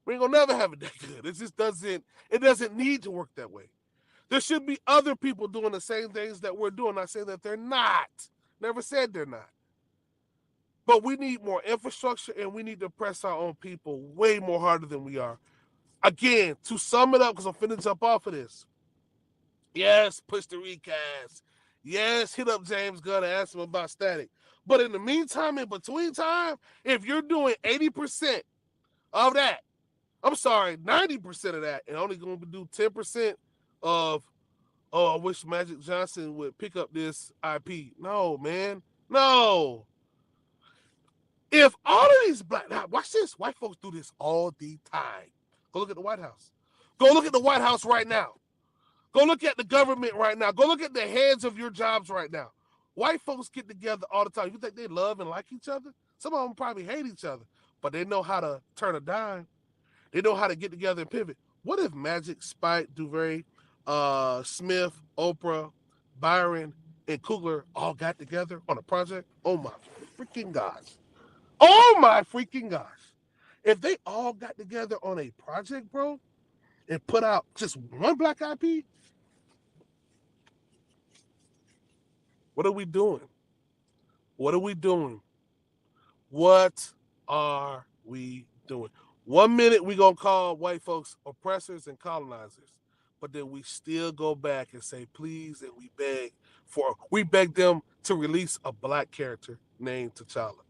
We ain't gonna never have it that good. It just doesn't need to work that way. There should be other people doing the same things that we're doing. I say that they're not. Never said they're not. But we need more infrastructure and we need to press our own people way more harder than we are. Again, to sum it up, because I'm finna jump off of this. Yes, push the recast. Yes, hit up James Gunn and ask him about Static. But in the meantime, in between time, if you're doing 80% of that, I'm sorry, 90% of that, and only going to do 10% of, I wish Magic Johnson would pick up this IP. No, man. No. If all of these now watch this, white folks do this all the time. Go look at the White House. Go look at the White House right now. Go look at the government right now. Go look at the heads of your jobs right now. White folks get together all the time. You think they love and like each other? Some of them probably hate each other, but they know how to turn a dime. They know how to get together and pivot. What if Magic, Spike, Duvernay, Smith, Oprah, Byron, and Coogler all got together on a project? Oh my freaking gosh. Oh my freaking gosh. If they all got together on a project, bro, and put out just one black IP, what are we doing? What are we doing? What are we doing? 1 minute we gonna call white folks oppressors and colonizers, but then we still go back and say please, and we beg them to release a black character named T'Challa.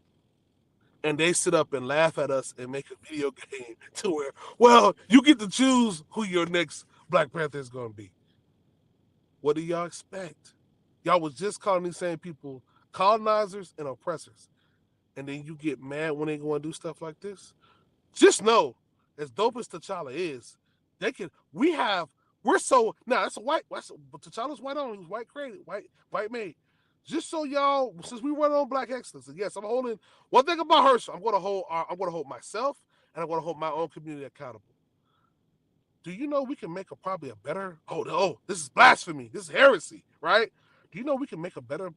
And they sit up and laugh at us and make a video game to where, well, you get to choose who your next Black Panther is gonna be. What do y'all expect? Y'all was just calling these same people colonizers and oppressors. And then you get mad when they go and do stuff like this. Just know, as dope as T'Challa is, T'Challa's white on, he was white created, white made. Just so y'all, since we run on black excellence, and yes, I'm holding one thing about Herschel, I'm gonna hold myself and I'm gonna hold my own community accountable. Do you know we can make probably a better, this is blasphemy, this is heresy, right? Do you know we can make a better,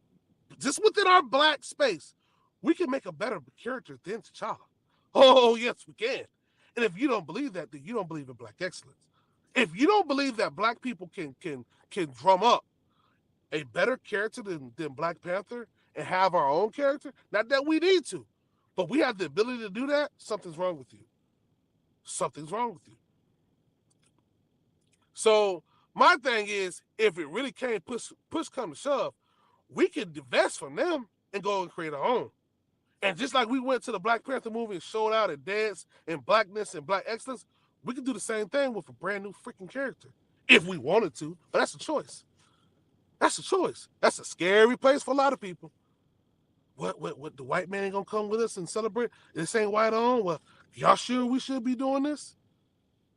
just within our black space, we can make a better character than T'Challa. Oh, yes, we can. And if you don't believe that, then you don't believe in black excellence. If you don't believe that black people can drum up a better character than Black Panther and have our own character, not that we need to, but we have the ability to do that, something's wrong with you. Something's wrong with you. So my thing is, if it really can't push come to shove, we can divest from them and go and create our own. And just like we went to the Black Panther movie and showed out and danced in blackness and black excellence, we can do the same thing with a brand new freaking character if we wanted to. But that's a choice. That's a choice. That's a scary place for a lot of people. What the white man ain't gonna come with us and celebrate? This ain't white on. Well, y'all sure we should be doing this?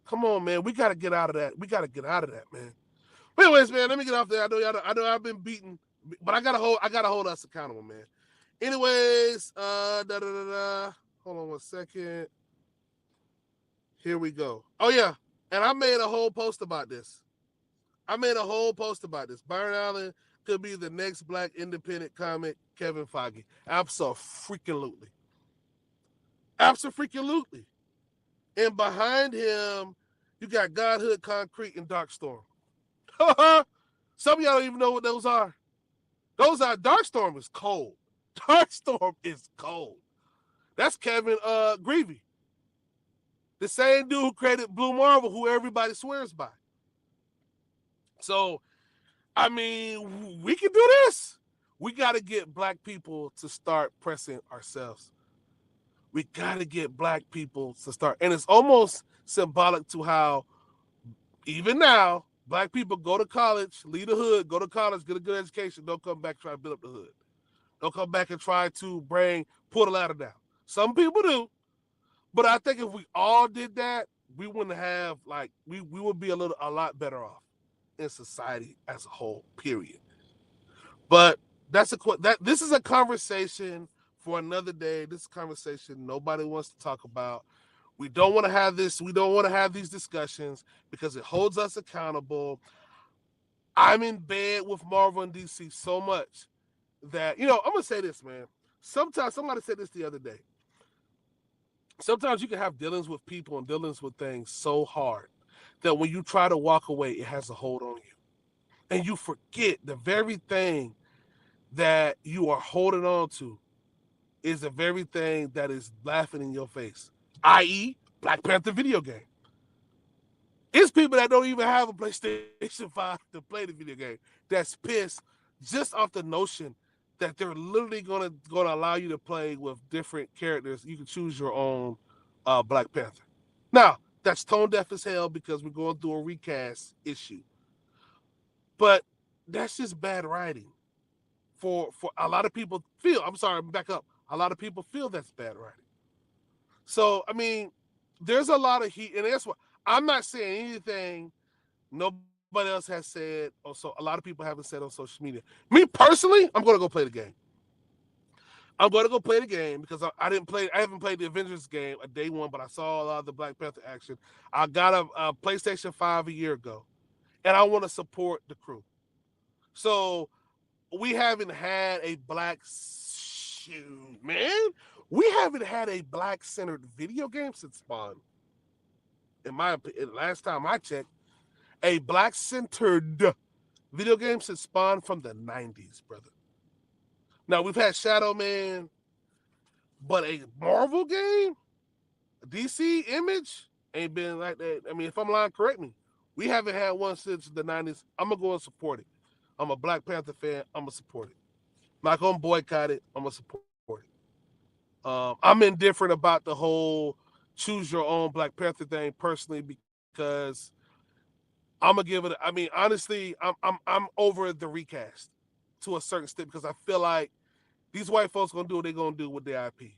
Come on, man. We gotta get out of that. We gotta get out of that, man. But anyways, man, let me get off there. I know I've been beaten, but I gotta hold us accountable, man. Anyways, hold on 1 second. Here we go. Oh yeah, and I made a whole post about this. I made a whole post about this. Byron Allen could be the next black independent comic Kevin Feige. Absolutely. Absolutely. And behind him, you got Godhood Concrete and Darkstorm. Some of y'all don't even know what those are. Darkstorm is cold. Darkstorm is cold. That's Kevin Greavy. The same dude who created Blue Marvel, who everybody swears by. So, I mean, we can do this. We got to get black people to start pressing ourselves. We got to get black people to start. And it's almost symbolic to how, even now, black people go to college, leave the hood, go to college, get a good education, don't come back and try to build up the hood. Don't come back and try to pull the ladder down. Some people do. But I think if we all did that, we wouldn't have, we would be a lot better off in society as a whole, period. But this is a conversation for another day. This is a conversation nobody wants to talk about. We don't want to have this. We don't want to have these discussions because it holds us accountable. I'm in bed with Marvel and DC so much that, I'm going to say this, man. Sometimes, somebody said this the other day. Sometimes you can have dealings with people and dealings with things so hard that when you try to walk away, it has a hold on you. And you forget the very thing that you are holding on to is the very thing that is laughing in your face, i.e. Black Panther video game. It's people that don't even have a PlayStation 5 to play the video game that's pissed just off the notion that they're literally gonna allow you to play with different characters. You can choose your own Black Panther. Now, that's tone deaf as hell because we're going through a recast issue. But that's just bad writing. For a lot of people back up. A lot of people feel that's bad writing. So, I mean, there's a lot of heat, and that's what I'm not saying anything nobody else has said, or so a lot of people haven't said on social media. Me personally, I'm going to go play the game. I'm going to go play the game because I haven't played the Avengers game a day one, but I saw a lot of the Black Panther action. I got a PlayStation 5 a year ago, and I want to support the crew. So we haven't had a we haven't had a black-centered video game since Spawn. In my opinion, last time I checked, a black-centered video game since Spawn from the 90s, brother. Now, we've had Shadow Man, but a Marvel game, a DC Image, ain't been like that. I mean, if I'm lying, correct me. We haven't had one since the 90s. I'm going to go and support it. I'm a Black Panther fan. I'm going to support it. I'm not going to boycott it. I'm going to support it. I'm indifferent about the whole choose your own Black Panther thing personally because I'm going to give it, I mean, honestly, I'm over the recast to a certain extent because I feel like these white folks going to do what they're going to do with their IP.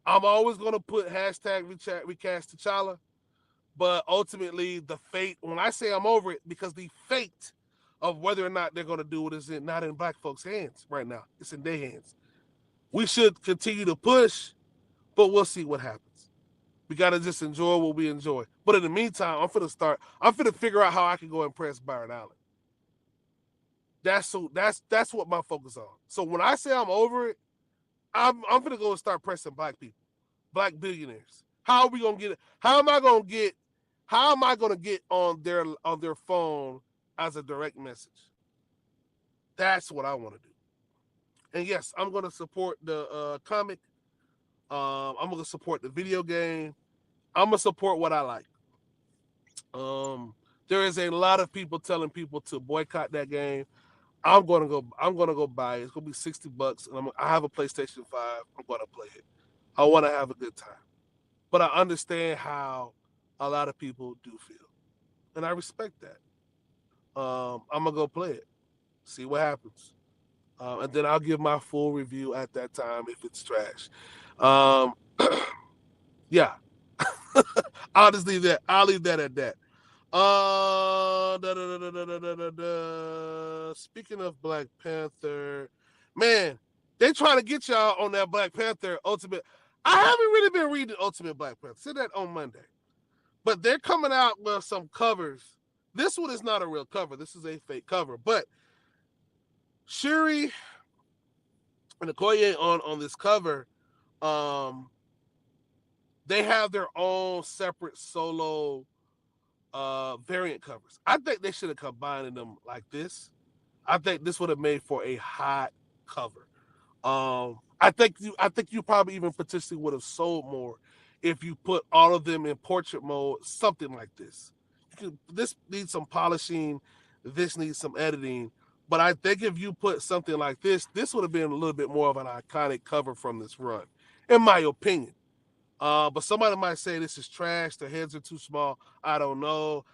I'm always going to put hashtag recast T'Challa, but ultimately the fate, when I say I'm over it, because the fate of whether or not they're going to do it is not in black folks' hands right now. It's in their hands. We should continue to push, but we'll see what happens. We got to just enjoy what we enjoy. But in the meantime, I'm finna figure out how I can go impress Byron Allen. That's what my focus on. So when I say I'm over it, I'm finna go and start pressing black people, black billionaires. How are we gonna get it? How am I gonna get on their phone as a direct message? That's what I want to do. And yes, I'm going to support the comic. I'm going to support the video game. I'm going to support what I like. There is a lot of people telling people to boycott that game. I'm going to go buy it. It's going to be $60, and I have a PlayStation 5. I'm going to play it. I want to have a good time. But I understand how a lot of people do feel. And I respect that. I'm going to go play it. See what happens. And then I'll give my full review at that time if it's trash. Yeah. I'll just leave that. I'll leave that at that. Speaking of Black Panther, man, they trying to get y'all on that Black Panther Ultimate. I haven't really been reading Ultimate Black Panther. Said that on Monday. But they're coming out with some covers This one is not a real cover. This is a fake cover. But Shuri and Okoye on this cover, they have their own separate solo variant covers. I think they should have combined them like this. I think this would have made for a hot cover. I think you probably even potentially would have sold more if you put all of them in portrait mode, something like this. This needs some polishing, this needs some editing, but I think if you put something like this would have been a little bit more of an iconic cover from this run, in my opinion. But somebody might say this is trash. The heads are too small. I don't know.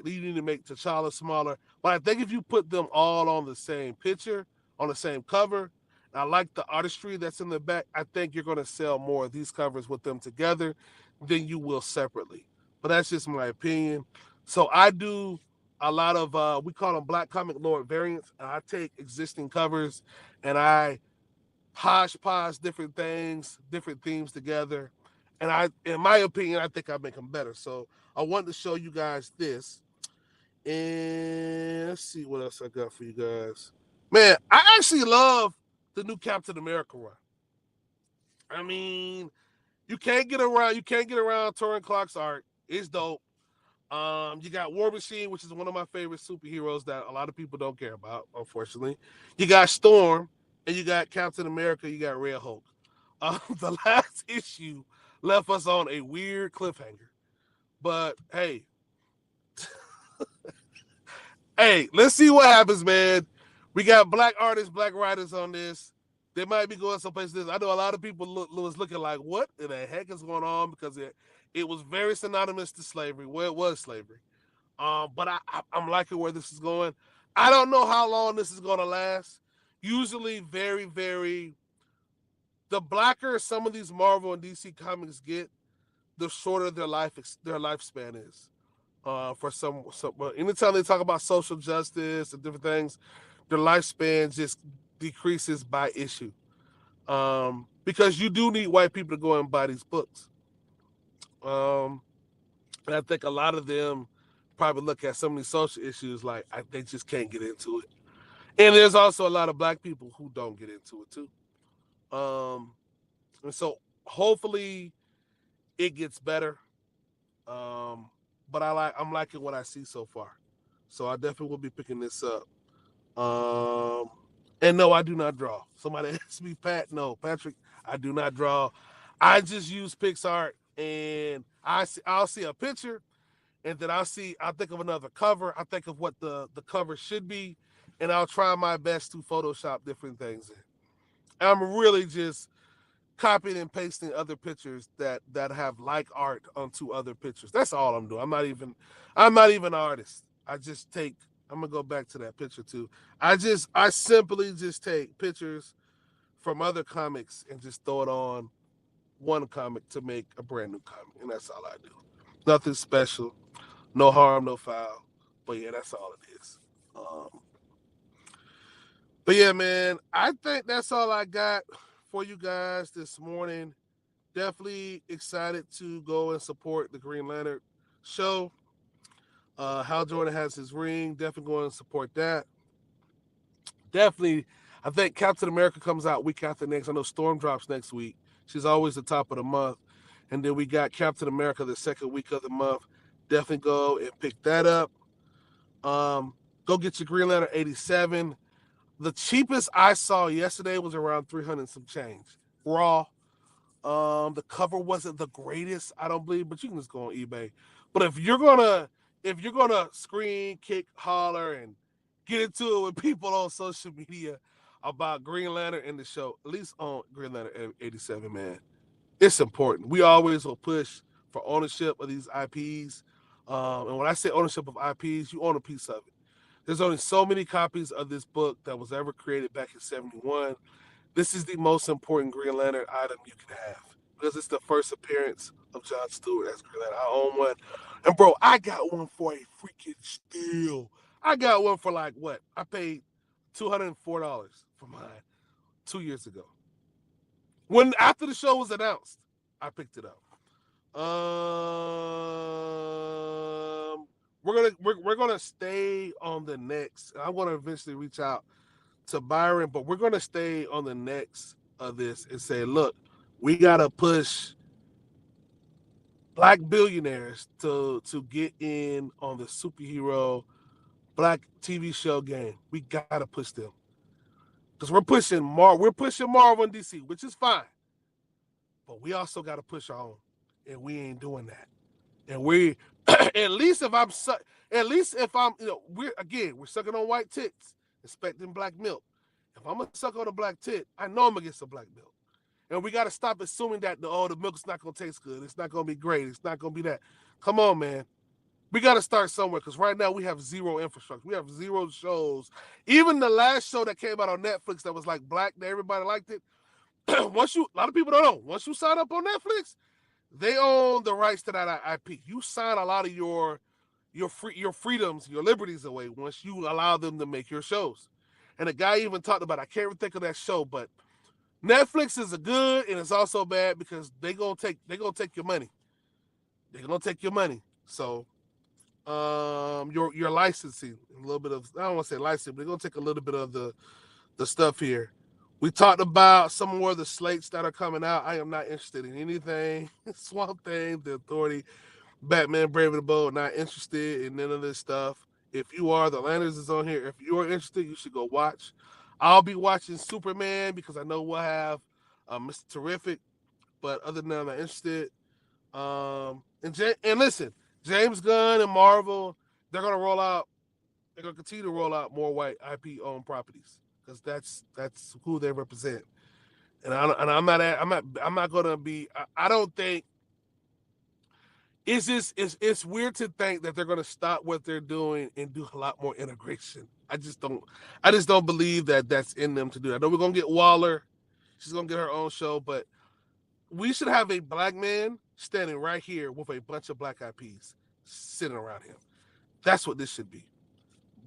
You need to make T'Challa smaller. But I think if you put them all on the same picture, on the same cover, I like the artistry that's in the back. I think you're going to sell more of these covers with them together than you will separately. But that's just my opinion. So I do a lot of, we call them Black Comic Lord variants. And I take existing covers and I hodgepodge different things, different themes together. And in my opinion, I think I make them better. So I wanted to show you guys this. And let's see what else I got for you guys. Man, I actually love the new Captain America run. I mean, you can't get around Torrin Clark's art. It's dope. You got War Machine, which is one of my favorite superheroes that a lot of people don't care about, unfortunately. You got Storm, and you got Captain America, you got Red Hulk. The last issue left us on a weird cliffhanger. But hey, hey, let's see what happens, man. We got black artists, black writers on this. They might be going someplace. I know a lot of people was looking like, what in the heck is going on? Because it was very synonymous to slavery. Well, it was slavery. But I'm liking where this is going. I don't know how long this is going to last. Usually very, very... The blacker some of these Marvel and DC comics get, the shorter their lifespan is. For some, anytime they talk about social justice and different things, their lifespan just decreases by issue. Because you do need white people to go and buy these books. And I think a lot of them probably look at some of these social issues like they just can't get into it. And there's also a lot of black people who don't get into it too. And so hopefully it gets better. But I'm liking what I see so far. So I definitely will be picking this up. And no, I do not draw. Somebody asked me, Patrick, I do not draw. I just use PixArt, and I'll see a picture, and then I'll think of another cover. I think of what the cover should be, and I'll try my best to Photoshop different things in. And I'm really just copying and pasting other pictures that have like art onto other pictures. That's all I'm doing. I'm not even an artist. I'm gonna go back to that picture too. I simply just take pictures from other comics and just throw it on one comic to make a brand new comic, and that's all I do. Nothing special, no harm, no foul. But yeah, that's all it is. But yeah, man, I think that's all I got for you guys this morning. Definitely excited to go and support the Green Lantern show. Hal Jordan has his ring. Definitely going to support that. Definitely, I think Captain America comes out week after next. I know Storm drops next week. She's always the top of the month. And then we got Captain America the second week of the month. Definitely go and pick that up. Go get your Green Lantern 87. The cheapest I saw yesterday was around 300 some change. Raw. The cover wasn't the greatest, I don't believe, but you can just go on eBay. But if you're gonna scream, kick, holler, and get into it with people on social media about Green Lantern and the show, at least on Green Lantern 87, man, it's important. We always will push for ownership of these IPs. And when I say ownership of IPs, you own a piece of it. There's only so many copies of this book that was ever created back in 71. This is the most important Green Lantern item you can have because it's the first appearance of John Stewart as Green Lantern. I own one. And, bro, I got one for a freaking steal. I got one for like what? I paid $204 for mine 2 years ago. After the show was announced, I picked it up. we're gonna stay on the next. I want to eventually reach out to Byron, but we're gonna stay on the next of this and say, look, we gotta push black billionaires to get in on the superhero black TV show game. We gotta push them because we're pushing Marvel and DC, which is fine, but we also gotta push our own, and we ain't doing that. And we at least if I'm we're sucking on white tits, expecting black milk. If I'm gonna suck on a black tit, I know I'm gonna get some black milk. And we got to stop assuming that the milk's not going to taste good. It's not going to be great. It's not going to be that. Come on, man. We got to start somewhere because right now we have zero infrastructure. We have zero shows. Even the last show that came out on Netflix that was like black, that everybody liked it. A lot of people don't know. Once you sign up on Netflix, they own the rights to that IP. You sign a lot of your freedoms, your liberties away once you allow them to make your shows. And the guy even talked about, I can't even think of that show, but Netflix is a good and it's also bad because they're gonna take your money. They're gonna take your money. So your licensing, a little bit of, I don't want to say licensing, but they're gonna take a little bit of the stuff here. We talked about some more of the slates that are coming out. I am not interested in anything. Swamp Thing, The Authority, Batman, Brave and the Bold, not interested in none of this stuff. If you are, The Lanterns is on here. If you're interested, you should go watch. I'll be watching Superman because I know we'll have Mr. Terrific, but other than that, I'm not interested. And listen, James Gunn and Marvel, they're gonna continue to roll out more white IP owned properties because that's who they represent. And I'm not gonna be. I don't think. It's weird to think that they're going to stop what they're doing and do a lot more integration. I just don't believe that that's in them to do that. I know we're going to get Waller. She's going to get her own show, but we should have a black man standing right here with a bunch of black IPs sitting around him. That's what this should be,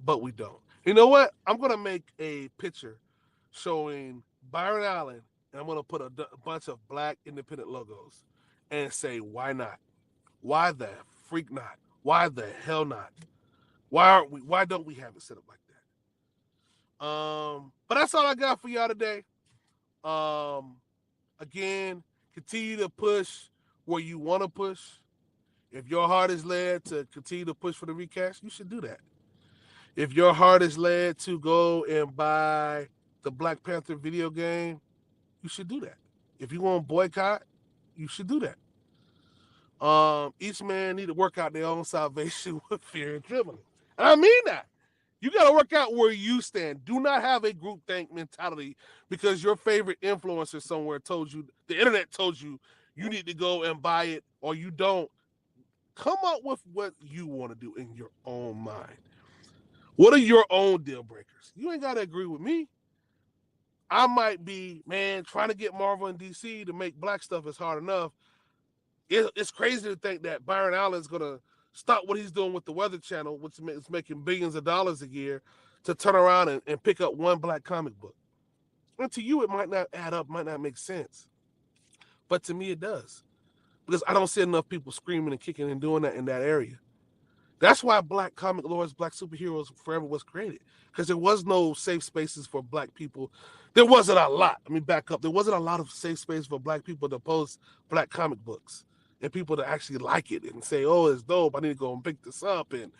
but we don't. You know what? I'm going to make a picture showing Byron Allen, and I'm going to put a bunch of black independent logos and say, why not? Why the freak not? Why the hell not? Why don't we have it set up like that? But that's all I got for y'all today. Again, continue to push where you want to push. If your heart is led to continue to push for the recast, you should do that. If your heart is led to go and buy the Black Panther video game, you should do that. If you want to boycott, you should do that. Each man need to work out their own salvation with fear and trembling. And I mean that. You got to work out where you stand. Do not have a groupthink mentality because your favorite influencer somewhere told you, the internet told you, you need to go and buy it or you don't. Come up with what you want to do in your own mind. What are your own deal breakers? You ain't got to agree with me. I might be, man, trying to get Marvel and DC to make black stuff is hard enough. It's crazy to think that Byron Allen's going to stop what he's doing with the Weather Channel, which is making billions of dollars a year, to turn around and pick up one black comic book. And to you, it might not add up, might not make sense. But to me, it does. Because I don't see enough people screaming and kicking and doing that in that area. That's why Black Comic Lords, Black Superheroes Forever was created. Because there was no safe spaces for black people. There wasn't a lot. Let me back up. There wasn't a lot of safe space for black people to post black comic books. And people to actually like it and say, oh, it's dope. I need to go and pick this up. And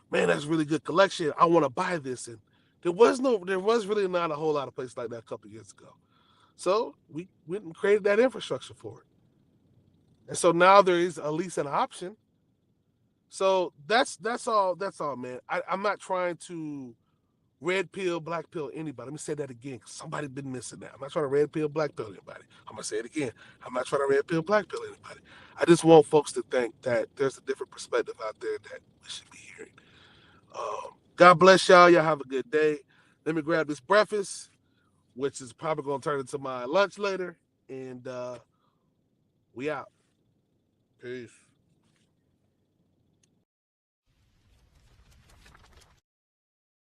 man, that's a really good collection. I want to buy this. And there was really not a whole lot of places like that a couple of years ago. So we went and created that infrastructure for it. And so now there is at least an option. So that's all, man. I'm not trying to red pill, black pill anybody. Let me say that again, because somebody's been missing that. I'm not trying to red pill, black pill anybody. I'm going to say it again. I'm not trying to red pill, black pill anybody. I just want folks to think that there's a different perspective out there that we should be hearing. God bless y'all. Y'all have a good day. Let me grab this breakfast, which is probably going to turn into my lunch later. And we out. Peace.